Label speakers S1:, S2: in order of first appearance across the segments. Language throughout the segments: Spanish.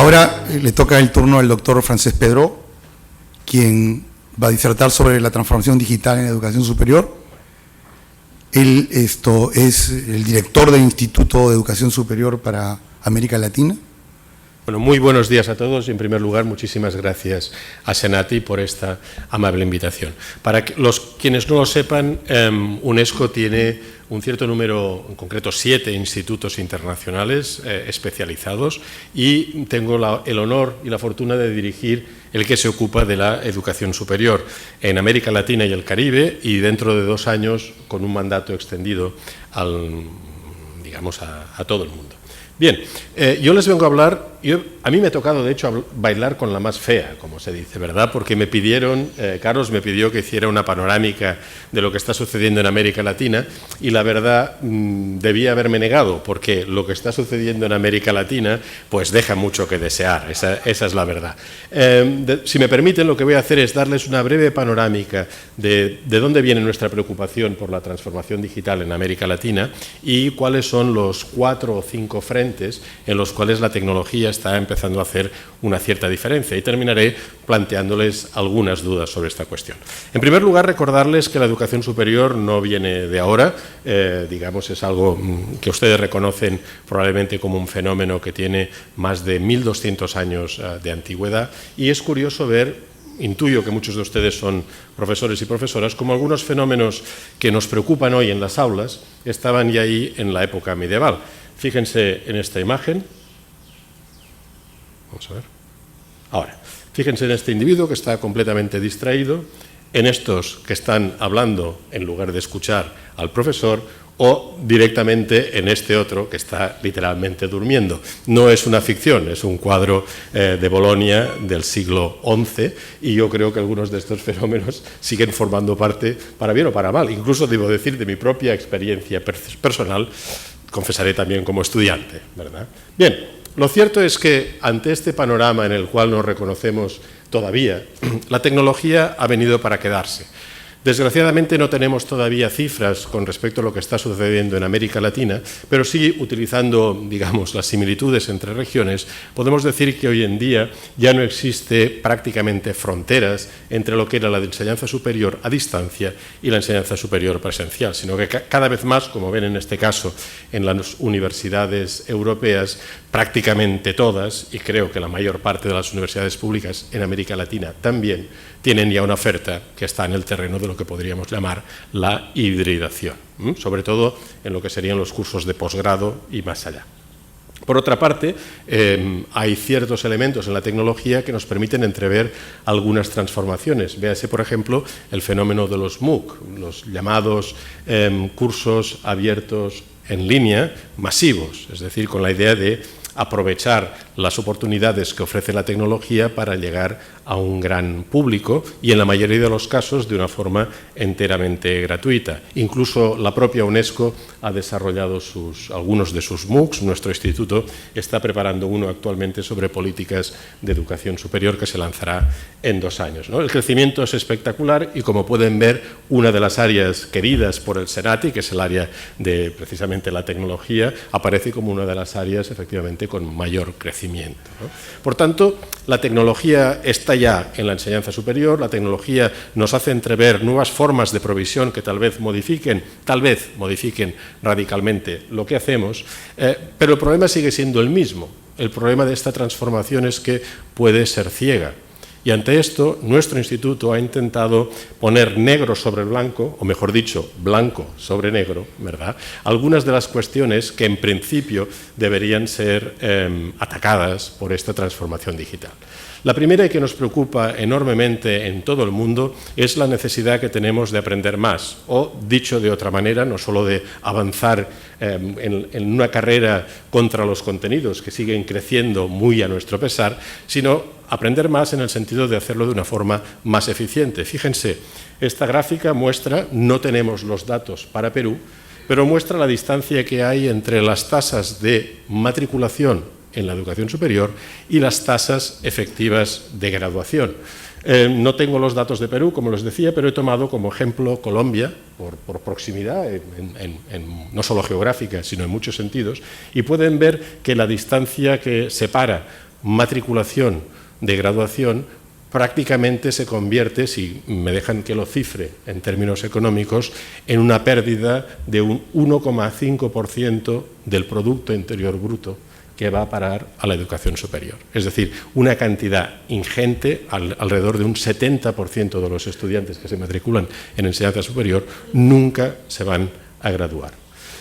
S1: Ahora le toca el turno al doctor Francesc Pedró, quien va a disertar sobre la transformación digital en la educación superior. Él es el director del Instituto de Educación Superior para América Latina.
S2: Bueno, muy buenos días a todos y en primer lugar muchísimas gracias a Senati por esta amable invitación. Para quienes no lo sepan, UNESCO tiene un cierto número, en concreto 7 institutos internacionales especializados y tengo el honor y la fortuna de dirigir el que se ocupa de la educación superior en América Latina y el Caribe y dentro de 2 años con un mandato extendido digamos a todo el mundo. Bien, yo les vengo a hablar, a mí me ha tocado de hecho bailar con la más fea, como se dice, ¿verdad? Porque me pidieron, Carlos me pidió que hiciera una panorámica de lo que está sucediendo en América Latina y la verdad debía haberme negado, porque lo que está sucediendo en América Latina pues deja mucho que desear, esa es la verdad. Si me permiten, lo que voy a hacer es darles una breve panorámica de dónde viene nuestra preocupación por la transformación digital en América Latina y cuáles son los 4 o 5 frentes en los cuales la tecnología está empezando a hacer una cierta diferencia y terminaré planteándoles algunas dudas sobre esta cuestión. En primer lugar, recordarles que la educación superior no viene de ahora, digamos, es algo que ustedes reconocen probablemente como un fenómeno que tiene más de 1200 años de antigüedad y es curioso ver, intuyo que muchos de ustedes son profesores y profesoras, como algunos fenómenos que nos preocupan hoy en las aulas estaban ya ahí en la época medieval. Fíjense en esta imagen. Vamos a ver. Ahora, fíjense en este individuo que está completamente distraído, en estos que están hablando en lugar de escuchar al profesor o directamente en este otro que está literalmente durmiendo. No es una ficción, es un cuadro de Bolonia del siglo XI y yo creo que algunos de estos fenómenos siguen formando parte, para bien o para mal, incluso debo decir de mi propia experiencia personal, confesaré también como estudiante, ¿verdad? Bien, lo cierto es que ante este panorama en el cual nos reconocemos todavía, la tecnología ha venido para quedarse. Desgraciadamente no tenemos todavía cifras con respecto a lo que está sucediendo en América Latina, pero sí, utilizando, digamos, las similitudes entre regiones, podemos decir que hoy en día ya no existe prácticamente fronteras entre lo que era la enseñanza superior a distancia y la enseñanza superior presencial, sino que cada vez más, como ven en este caso en las universidades europeas, prácticamente todas, y creo que la mayor parte de las universidades públicas en América Latina también, tienen ya una oferta que está en el terreno de lo que podríamos llamar la hibridación, sobre todo en lo que serían los cursos de posgrado y más allá. Por otra parte, hay ciertos elementos en la tecnología que nos permiten entrever algunas transformaciones. Véase, por ejemplo, el fenómeno de los MOOC, los llamados cursos abiertos en línea masivos, es decir, con la idea de aprovechar las oportunidades que ofrece la tecnología para llegar a un gran público y en la mayoría de los casos de una forma enteramente gratuita. Incluso la propia UNESCO ha desarrollado algunos de sus MOOCs. Nuestro instituto está preparando uno actualmente sobre políticas de educación superior que se lanzará en 2 años, ¿no? El crecimiento es espectacular y, como pueden ver, una de las áreas queridas por el Senati, que es el área de precisamente la tecnología, aparece como una de las áreas efectivamente con mayor crecimiento, ¿no? Por tanto, la tecnología está ya en la enseñanza superior, la tecnología nos hace entrever nuevas formas de provisión que tal vez modifiquen radicalmente lo que hacemos, pero el problema sigue siendo el mismo. El problema de esta transformación es que puede ser ciega. Y ante esto, nuestro instituto ha intentado poner negro sobre blanco, o mejor dicho, blanco sobre negro, ¿verdad?, algunas de las cuestiones que en principio deberían ser atacadas por esta transformación digital. La primera y que nos preocupa enormemente en todo el mundo es la necesidad que tenemos de aprender más, o dicho de otra manera, no solo de avanzar en una carrera contra los contenidos que siguen creciendo muy a nuestro pesar, sino aprender más en el sentido de hacerlo de una forma más eficiente. Fíjense, esta gráfica muestra, no tenemos los datos para Perú, pero muestra la distancia que hay entre las tasas de matriculación en la educación superior y las tasas efectivas de graduación. No tengo los datos de Perú, como les decía, pero he tomado como ejemplo Colombia, por proximidad, no solo geográfica, sino en muchos sentidos, y pueden ver que la distancia que separa matriculación de graduación prácticamente se convierte, si me dejan que lo cifre en términos económicos, en una pérdida de un 1,5% del Producto Interior Bruto que va a parar a la educación superior. Es decir, una cantidad ingente, alrededor de un 70% de los estudiantes que se matriculan en enseñanza superior nunca se van a graduar.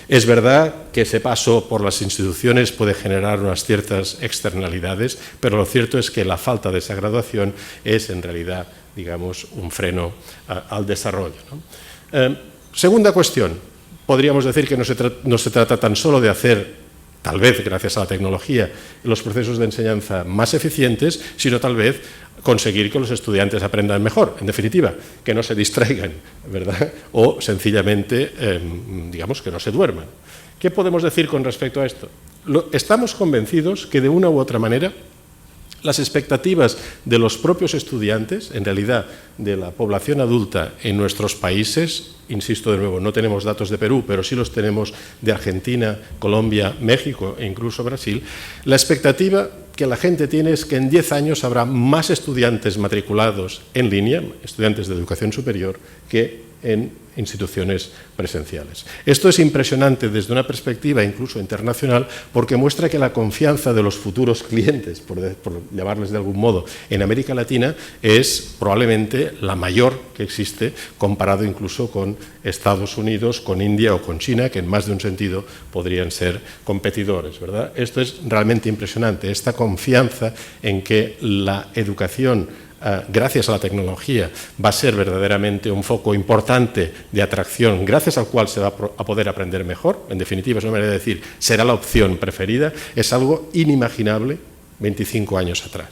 S2: Es verdad que ese paso por las instituciones puede generar unas ciertas externalidades, pero lo cierto es que la falta de esa graduación es en realidad, digamos, un freno al desarrollo, ¿no? Segunda cuestión, podríamos decir que no se trata tan solo de hacer, tal vez gracias a la tecnología, los procesos de enseñanza más eficientes, sino tal vez conseguir que los estudiantes aprendan mejor, en definitiva, que no se distraigan, ¿verdad? O sencillamente, digamos, que no se duerman. ¿Qué podemos decir con respecto a esto? Estamos convencidos que de una u otra manera las expectativas de los propios estudiantes, en realidad de la población adulta en nuestros países, insisto de nuevo, no tenemos datos de Perú, pero sí los tenemos de Argentina, Colombia, México e incluso Brasil, la expectativa que la gente tiene es que en 10 años habrá más estudiantes matriculados en línea, estudiantes de educación superior, que en instituciones presenciales. Esto es impresionante desde una perspectiva incluso internacional porque muestra que la confianza de los futuros clientes, por llamarles de algún modo, en América Latina es probablemente la mayor que existe comparado incluso con Estados Unidos, con India o con China, que en más de un sentido podrían ser competidores, ¿verdad? Esto es realmente impresionante, esta confianza en que la educación gracias a la tecnología va a ser verdaderamente un foco importante de atracción, gracias al cual se va a poder aprender mejor, en definitiva es una manera de decir, será la opción preferida, es algo inimaginable 25 años atrás.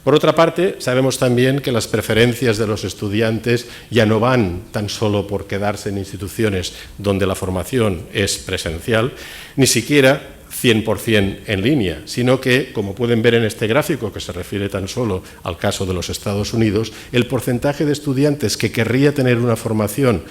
S2: Por otra parte, sabemos también que las preferencias de los estudiantes ya no van tan solo por quedarse en instituciones donde la formación es presencial, ni siquiera 100% en línea, sino que, como pueden ver en este gráfico, que se refiere tan solo al caso de los Estados Unidos, el porcentaje de estudiantes que querría tener una formación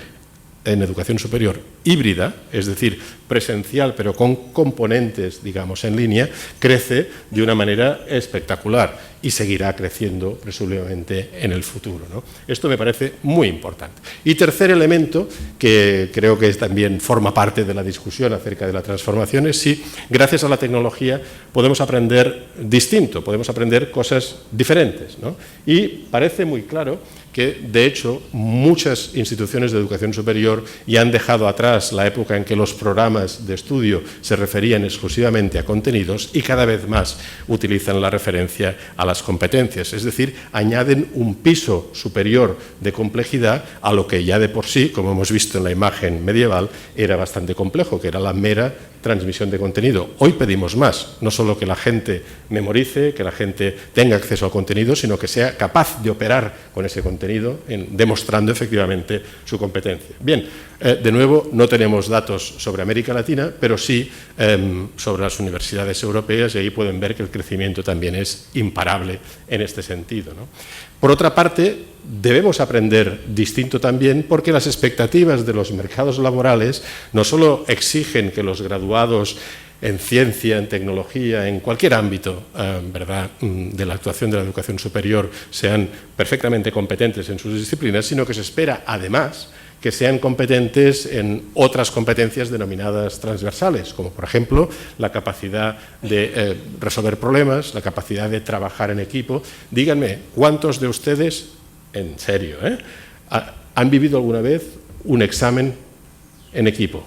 S2: en educación superior híbrida, es decir, presencial pero con componentes, digamos, en línea, crece de una manera espectacular y seguirá creciendo presumiblemente en el futuro, ¿no? Esto me parece muy importante. Y tercer elemento, que creo que también forma parte de la discusión acerca de la transformación, es si gracias a la tecnología podemos aprender distinto, podemos aprender cosas diferentes, ¿no? Y parece muy claro que, de hecho, muchas instituciones de educación superior ya han dejado atrás la época en que los programas de estudio se referían exclusivamente a contenidos y cada vez más utilizan la referencia a las competencias, es decir, añaden un piso superior de complejidad a lo que ya de por sí, como hemos visto en la imagen medieval, era bastante complejo, que era la mera transmisión de contenido. Hoy pedimos más, no solo que la gente memorice, que la gente tenga acceso al contenido, sino que sea capaz de operar con ese contenido, demostrando efectivamente su competencia. Bien, de nuevo, no tenemos datos sobre América Latina, pero sí sobre las universidades europeas, y ahí pueden ver que el crecimiento también es imparable en este sentido, ¿no? Por otra parte, debemos aprender distinto también porque las expectativas de los mercados laborales no solo exigen que los graduados en ciencia, en tecnología, en cualquier ámbito, ¿verdad?, de la actuación de la educación superior sean perfectamente competentes en sus disciplinas, sino que se espera además que sean competentes en otras competencias denominadas transversales, como por ejemplo la capacidad de resolver problemas, la capacidad de trabajar en equipo. Díganme, ¿cuántos de ustedes, en serio, han vivido alguna vez un examen en equipo?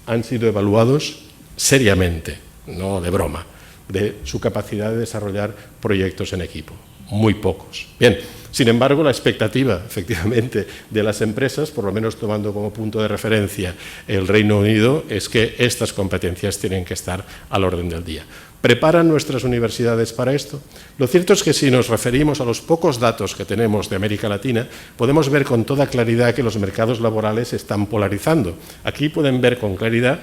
S2: ¿Han sido evaluados seriamente, no de broma, de su capacidad de desarrollar proyectos en equipo? Muy pocos. Bien, sin embargo, la expectativa, efectivamente, de las empresas, por lo menos tomando como punto de referencia el Reino Unido, es que estas competencias tienen que estar al orden del día. ¿Preparan nuestras universidades para esto? Lo cierto es que si nos referimos a los pocos datos que tenemos de América Latina, podemos ver con toda claridad que los mercados laborales se están polarizando. Aquí pueden ver con claridad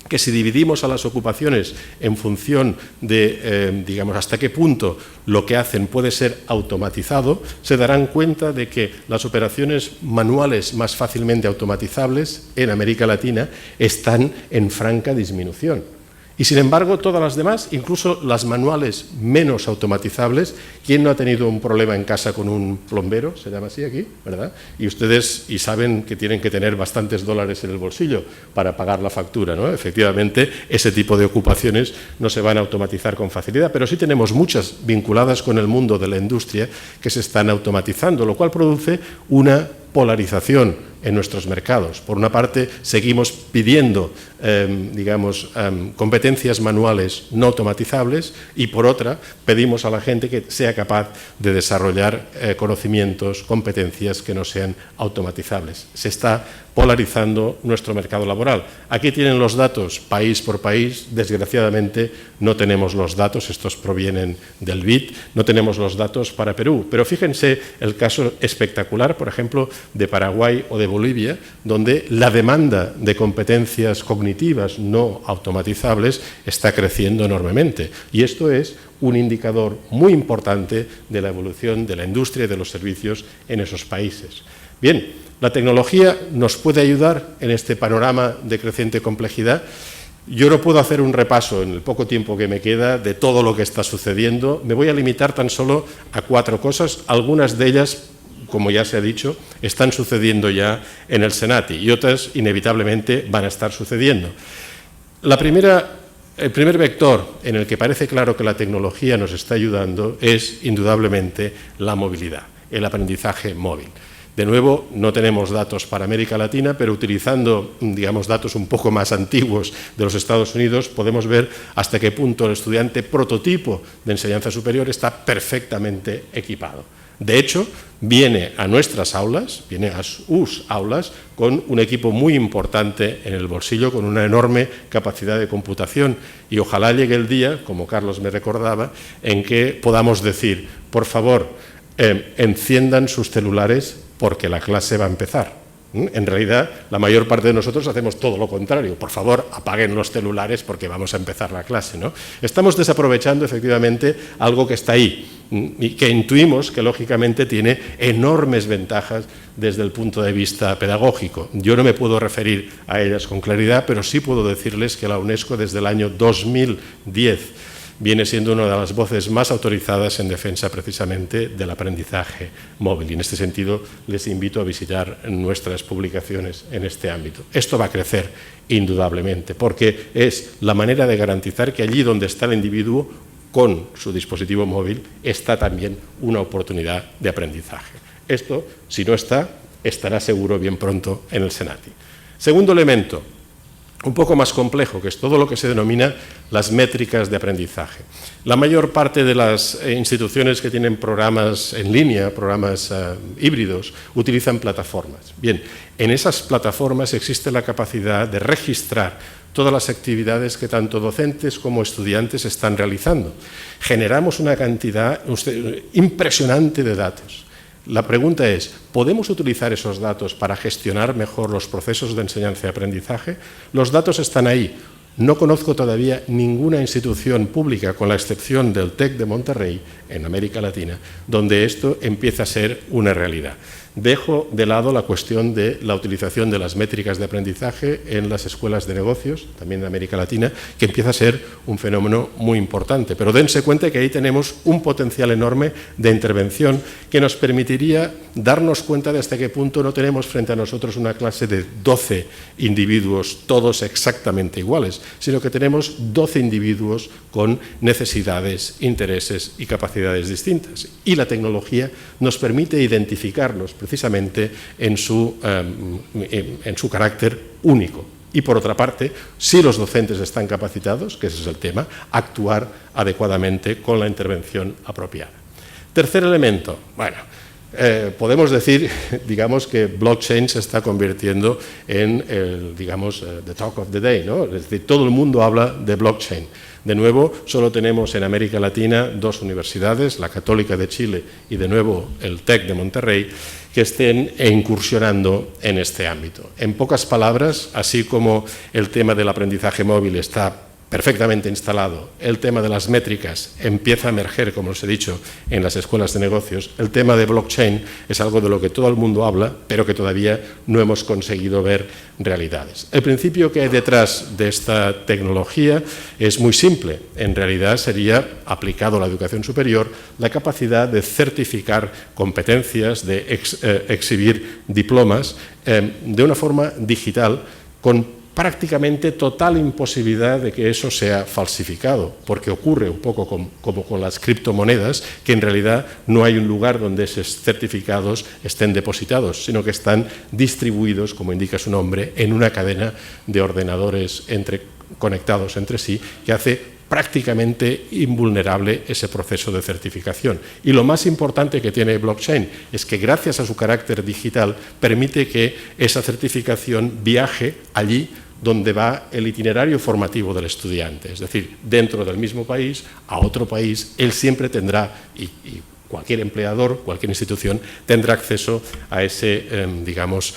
S2: que si dividimos a las ocupaciones en función de, digamos, hasta qué punto lo que hacen puede ser automatizado, se darán cuenta de que las operaciones manuales más fácilmente automatizables en América Latina están en franca disminución. Y sin embargo, todas las demás, incluso las manuales menos automatizables, ¿quién no ha tenido un problema en casa con un plombero? Se llama así aquí, ¿verdad? Y ustedes saben que tienen que tener bastantes dólares en el bolsillo para pagar la factura, ¿no? Efectivamente, ese tipo de ocupaciones no se van a automatizar con facilidad, pero sí tenemos muchas vinculadas con el mundo de la industria que se están automatizando, lo cual produce una polarización en nuestros mercados. Por una parte, seguimos pidiendo, competencias manuales no automatizables y por otra, pedimos a la gente que sea capaz de desarrollar conocimientos, competencias que no sean automatizables. Se está polarizando nuestro mercado laboral. Aquí tienen los datos país por país. Desgraciadamente, no tenemos los datos, estos provienen del BID, no tenemos los datos para Perú. Pero fíjense el caso espectacular, por ejemplo, de Paraguay o de Bolivia, donde la demanda de competencias cognitivas no automatizables está creciendo enormemente. Y esto es un indicador muy importante de la evolución de la industria y de los servicios en esos países. Bien, la tecnología nos puede ayudar en este panorama de creciente complejidad. Yo no puedo hacer un repaso en el poco tiempo que me queda de todo lo que está sucediendo. Me voy a limitar tan solo a 4 cosas. Algunas de ellas, como ya se ha dicho, están sucediendo ya en el Senati y otras inevitablemente van a estar sucediendo. El primer vector en el que parece claro que la tecnología nos está ayudando es indudablemente la movilidad, el aprendizaje móvil. De nuevo, no tenemos datos para América Latina, pero utilizando, datos un poco más antiguos de los Estados Unidos, podemos ver hasta qué punto el estudiante prototipo de enseñanza superior está perfectamente equipado. De hecho, viene a nuestras aulas, viene a sus aulas, con un equipo muy importante en el bolsillo, con una enorme capacidad de computación. Y ojalá llegue el día, como Carlos me recordaba, en que podamos decir, por favor, enciendan sus celulares porque la clase va a empezar. En realidad, la mayor parte de nosotros hacemos todo lo contrario. Por favor, apaguen los celulares porque vamos a empezar la clase, ¿no? Estamos desaprovechando, efectivamente, algo que está ahí y que intuimos que, lógicamente, tiene enormes ventajas desde el punto de vista pedagógico. Yo no me puedo referir a ellas con claridad, pero sí puedo decirles que la UNESCO, desde el año 2010, viene siendo una de las voces más autorizadas en defensa precisamente del aprendizaje móvil. Y en este sentido les invito a visitar nuestras publicaciones en este ámbito. Esto va a crecer indudablemente porque es la manera de garantizar que allí donde está el individuo con su dispositivo móvil está también una oportunidad de aprendizaje. Esto, si no está, estará seguro bien pronto en el Senati. Segundo elemento, un poco más complejo, que es todo lo que se denomina las métricas de aprendizaje. La mayor parte de las instituciones que tienen programas en línea, programas híbridos, utilizan plataformas. Bien, en esas plataformas existe la capacidad de registrar todas las actividades que tanto docentes como estudiantes están realizando. Generamos una cantidad impresionante de datos. La pregunta es, ¿podemos utilizar esos datos para gestionar mejor los procesos de enseñanza y aprendizaje? Los datos están ahí. No conozco todavía ninguna institución pública, con la excepción del TEC de Monterrey, en América Latina, donde esto empieza a ser una realidad. Dejo de lado la cuestión de la utilización de las métricas de aprendizaje en las escuelas de negocios, también en América Latina, que empieza a ser un fenómeno muy importante. Pero dense cuenta que ahí tenemos un potencial enorme de intervención que nos permitiría darnos cuenta de hasta qué punto no tenemos frente a nosotros una clase de 12 individuos, todos exactamente iguales, sino que tenemos 12 individuos con necesidades, intereses y capacidades distintas. Y la tecnología nos permite identificarlos precisamente en su carácter único. Y por otra parte, si los docentes están capacitados, que ese es el tema, actuar adecuadamente con la intervención apropiada. Tercer elemento, podemos decir, que blockchain se está convirtiendo en the talk of the day, ¿no? Es decir, todo el mundo habla de blockchain. De nuevo, solo tenemos en América Latina 2 universidades, la Católica de Chile y de nuevo el TEC de Monterrey, que estén incursionando en este ámbito. En pocas palabras, así como el tema del aprendizaje móvil está perfectamente instalado, el tema de las métricas empieza a emerger, como os he dicho, en las escuelas de negocios. El tema de blockchain es algo de lo que todo el mundo habla, pero que todavía no hemos conseguido ver realidades. El principio que hay detrás de esta tecnología es muy simple. En realidad sería, aplicado a la educación superior, la capacidad de certificar competencias, de exhibir diplomas de una forma digital con prácticamente total imposibilidad de que eso sea falsificado, porque ocurre un poco como con las criptomonedas, que en realidad no hay un lugar donde esos certificados estén depositados, sino que están distribuidos, como indica su nombre, en una cadena de ordenadores conectados entre sí, que hace prácticamente invulnerable ese proceso de certificación. Y lo más importante que tiene blockchain es que gracias a su carácter digital permite que esa certificación viaje allí donde va el itinerario formativo del estudiante, es decir, dentro del mismo país, a otro país, él siempre tendrá, y cualquier empleador, cualquier institución, tendrá acceso a ese, digamos,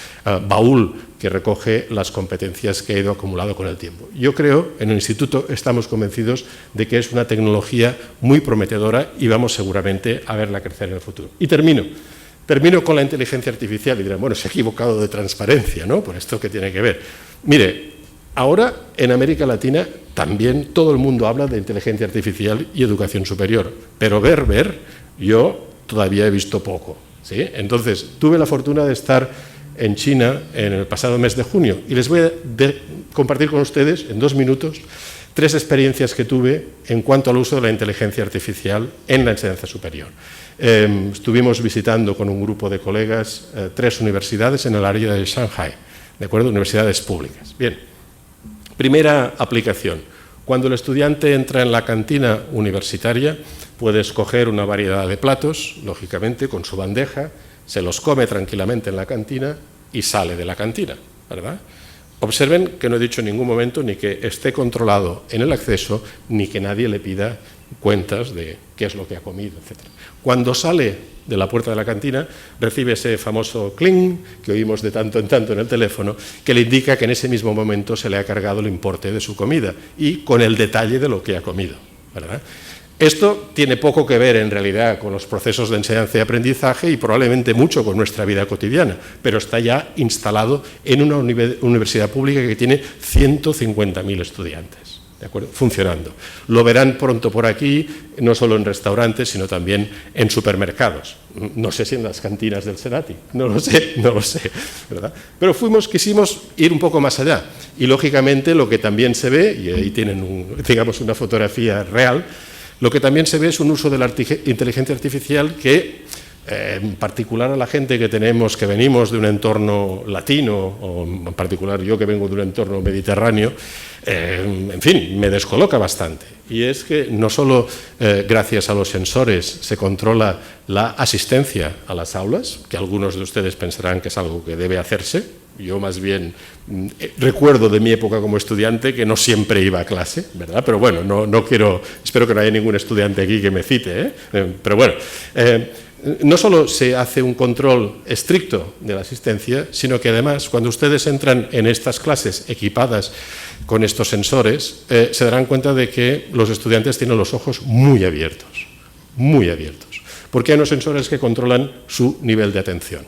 S2: baúl que recoge las competencias que ha ido acumulando con el tiempo. Yo creo, en el Instituto estamos convencidos de que es una tecnología muy prometedora y vamos seguramente a verla crecer en el futuro. Y termino con la inteligencia artificial y dirán, bueno, se ha equivocado de transparencia, ¿no? Por esto que tiene que ver. Mire, ahora en América Latina también todo el mundo habla de inteligencia artificial y educación superior, pero yo todavía he visto poco, ¿sí? Entonces, tuve la fortuna de estar en China en el pasado mes de junio y les voy a compartir con ustedes en 2 minutos 3 experiencias que tuve en cuanto al uso de la inteligencia artificial en la enseñanza superior. Estuvimos visitando con un grupo de colegas 3 universidades en el área de Shanghai, ¿de acuerdo? Universidades públicas. Bien, primera aplicación. Cuando el estudiante entra en la cantina universitaria, puede escoger una variedad de platos, lógicamente, con su bandeja, se los come tranquilamente en la cantina y sale de la cantina, ¿verdad? Observen que no he dicho en ningún momento ni que esté controlado en el acceso, ni que nadie le pida cuentas de qué es lo que ha comido, etc. Cuando sale de la puerta de la cantina, recibe ese famoso cling que oímos de tanto en tanto en el teléfono, que le indica que en ese mismo momento se le ha cargado el importe de su comida y con el detalle de lo que ha comido, ¿verdad? Esto tiene poco que ver en realidad con los procesos de enseñanza y aprendizaje y probablemente mucho con nuestra vida cotidiana, pero está ya instalado en una universidad pública que tiene 150.000 estudiantes, ¿de acuerdo? Funcionando. Lo verán pronto por aquí, no solo en restaurantes, sino también en supermercados. No sé si en las cantinas del Senati, no lo sé, ¿verdad? Pero quisimos ir un poco más allá y lógicamente lo que también se ve, y ahí tienen digamos una fotografía real, lo que también se ve es un uso de la inteligencia artificial que, en particular a la gente que venimos de un entorno latino, o en particular yo que vengo de un entorno mediterráneo, en fin, me descoloca bastante. Y es que no solo gracias a los sensores se controla la asistencia a las aulas, que algunos de ustedes pensarán que es algo que debe hacerse. Yo más bien recuerdo de mi época como estudiante que no siempre iba a clase, ¿verdad? Pero bueno, espero que no haya ningún estudiante aquí que me cite, pero bueno, no solo se hace un control estricto de la asistencia, sino que además cuando ustedes entran en estas clases equipadas con estos sensores, se darán cuenta de que los estudiantes tienen los ojos muy abiertos, porque hay unos sensores que controlan su nivel de atención.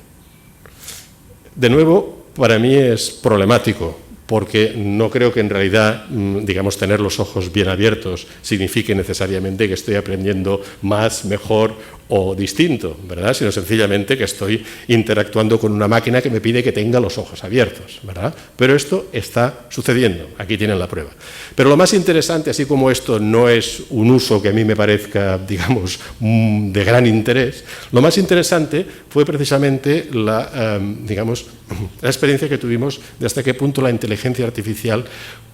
S2: De nuevo, para mí es problemático, porque no creo que en realidad, digamos, tener los ojos bien abiertos signifique necesariamente que estoy aprendiendo más, mejor o distinto, ¿verdad? Sino sencillamente que estoy interactuando con una máquina que me pide que tenga los ojos abiertos, ¿verdad? Pero esto está sucediendo, aquí tienen la prueba. Pero lo más interesante, así como esto no es un uso que a mí me parezca, digamos, de gran interés, lo más interesante fue precisamente la experiencia que tuvimos de hasta qué punto la inteligencia artificial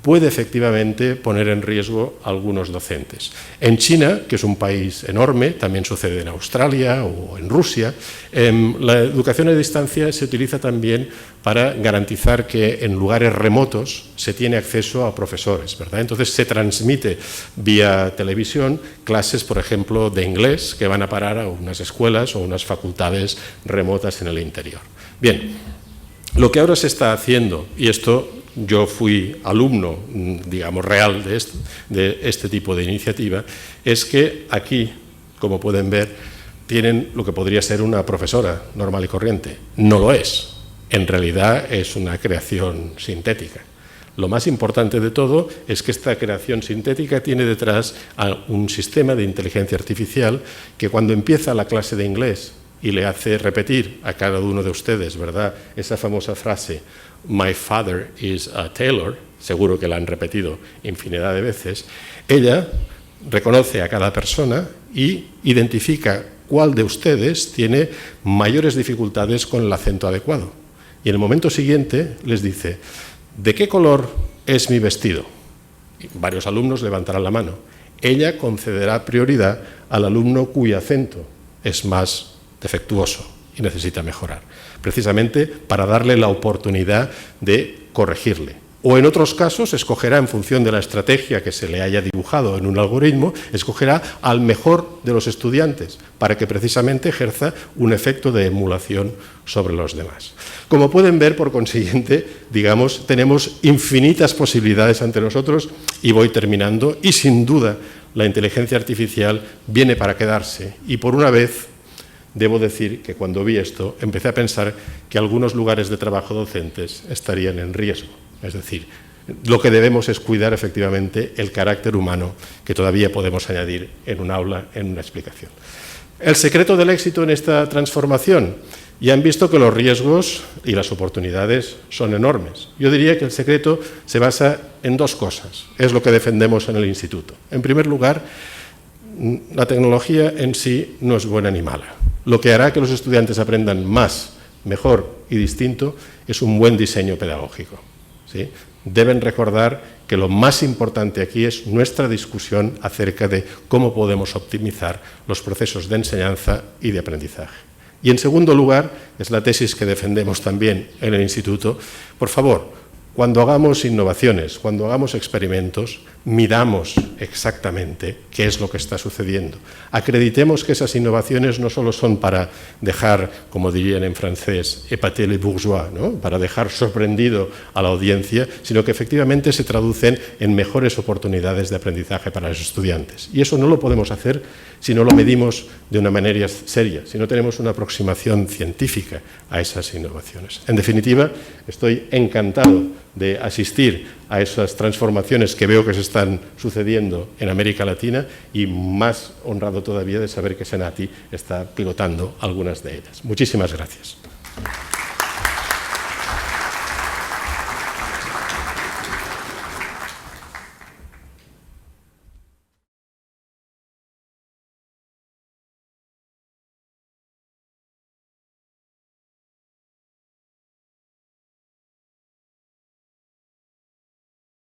S2: puede efectivamente poner en riesgo a algunos docentes. En China, que es un país enorme, también sucede en Australia o en Rusia, la educación a distancia se utiliza también para garantizar que en lugares remotos se tiene acceso a profesores, ¿verdad? Entonces se transmite vía televisión clases, por ejemplo, de inglés que van a parar a unas escuelas o unas facultades remotas en el interior. Bien, lo que ahora se está haciendo, y esto yo fui alumno, digamos, real de este tipo de iniciativa, es que aquí, como pueden ver, tienen lo que podría ser una profesora normal y corriente. No lo es. En realidad es una creación sintética. Lo más importante de todo es que esta creación sintética tiene detrás a un sistema de inteligencia artificial que cuando empieza la clase de inglés y le hace repetir a cada uno de ustedes, ¿verdad?, esa famosa frase, "My father is a tailor", seguro que la han repetido infinidad de veces, ella reconoce a cada persona y identifica cuál de ustedes tiene mayores dificultades con el acento adecuado. Y en el momento siguiente les dice, ¿de qué color es mi vestido? Y varios alumnos levantarán la mano. Ella concederá prioridad al alumno cuyo acento es más defectuoso y necesita mejorar, precisamente para darle la oportunidad de corregirle. O en otros casos escogerá, en función de la estrategia que se le haya dibujado en un algoritmo, escogerá al mejor de los estudiantes para que precisamente ejerza un efecto de emulación sobre los demás. Como pueden ver, por consiguiente, digamos, tenemos infinitas posibilidades ante nosotros y voy terminando. Y sin duda, la inteligencia artificial viene para quedarse. Y por una vez, debo decir que cuando vi esto, empecé a pensar que algunos lugares de trabajo docentes estarían en riesgo. Es decir, lo que debemos es cuidar efectivamente el carácter humano que todavía podemos añadir en un aula, en una explicación. El secreto del éxito en esta transformación, ya han visto que los riesgos y las oportunidades son enormes. Yo diría que el secreto se basa en dos cosas, es lo que defendemos en el instituto. En primer lugar, la tecnología en sí no es buena ni mala. Lo que hará que los estudiantes aprendan más, mejor y distinto es un buen diseño pedagógico. ¿Sí? Deben recordar que lo más importante aquí es nuestra discusión acerca de cómo podemos optimizar los procesos de enseñanza y de aprendizaje. Y en segundo lugar, es la tesis que defendemos también en el instituto, por favor, cuando hagamos innovaciones, cuando hagamos experimentos, midamos exactamente qué es lo que está sucediendo. Acreditemos que esas innovaciones no solo son para dejar, como dirían en francés, épater les bourgeois, ¿no?, para dejar sorprendido a la audiencia, sino que efectivamente se traducen en mejores oportunidades de aprendizaje para los estudiantes. Y eso no lo podemos hacer si no lo medimos de una manera seria, si no tenemos una aproximación científica a esas innovaciones. En definitiva, estoy encantado de asistir a esas transformaciones que veo que se están sucediendo en América Latina y más honrado todavía de saber que Senati está pilotando algunas de ellas. Muchísimas gracias.